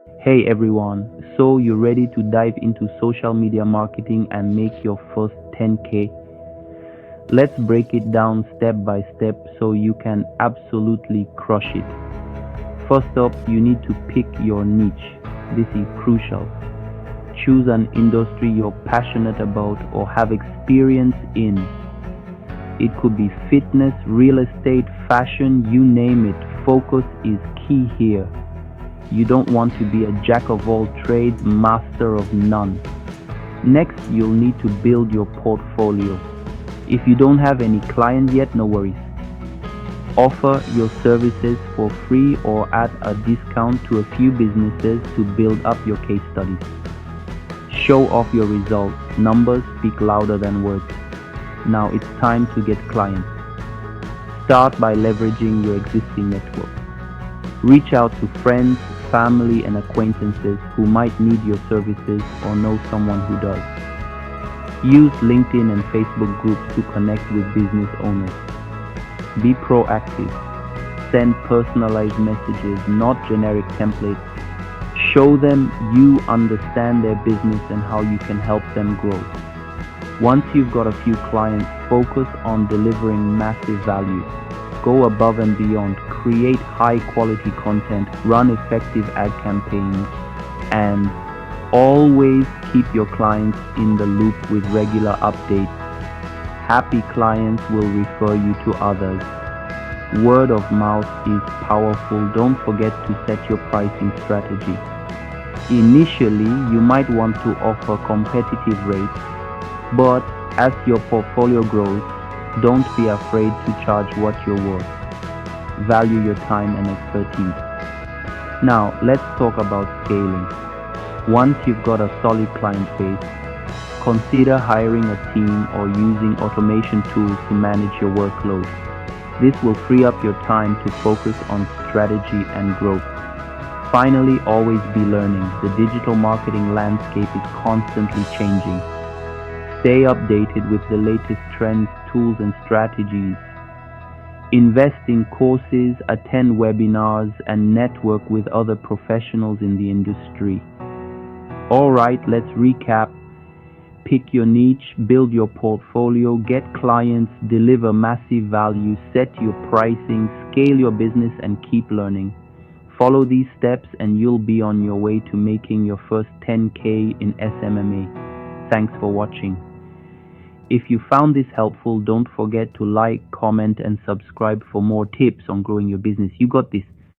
Hey everyone, so you ready to dive into social media marketing and make your first 10k? Let's break it down step by step so you can absolutely crush it. First up, you need to pick your niche. This is crucial. Choose an industry you're passionate about or have experience in. It could be fitness, real estate, fashion, you name it. Focus is key here. You don't want to be a jack of all trades, master of none. Next, you'll need to build your portfolio. If you don't have any client yet, no worries. Offer your services for free or at a discount to a few businesses to build up your case studies. Show off your results. Numbers speak louder than words. Now it's time to get clients. Start by leveraging your existing network. Reach out to friends, family, and acquaintances who might need your services or know someone who does. Use LinkedIn and Facebook groups to connect with business owners. Be proactive. Send personalized messages, not generic templates. Show them you understand their business and how you can help them grow. Once you've got a few clients, focus on delivering massive value. Go above and beyond, create high quality content, run effective ad campaigns, and always keep your clients in the loop with regular updates. Happy clients will refer you to others. Word of mouth is powerful. Don't forget to set your pricing strategy. Initially, you might want to offer competitive rates, but as your portfolio grows, don't be afraid to charge what you're worth. Value your time and expertise. Now, let's talk about scaling. Once you've got a solid client base, consider hiring a team or using automation tools to manage your workload. This will free up your time to focus on strategy and growth. Finally, always be learning. The digital marketing landscape is constantly changing. Stay updated with the latest trends, tools, and strategies. Invest in courses, attend webinars, and network with other professionals in the industry. Alright, let's recap. Pick your niche, build your portfolio, get clients, deliver massive value, set your pricing, scale your business, and keep learning. Follow these steps and you'll be on your way to making your first 10k in SMMA. Thanks for watching. If you found this helpful, don't forget to like, comment, and subscribe for more tips on growing your business. You got this.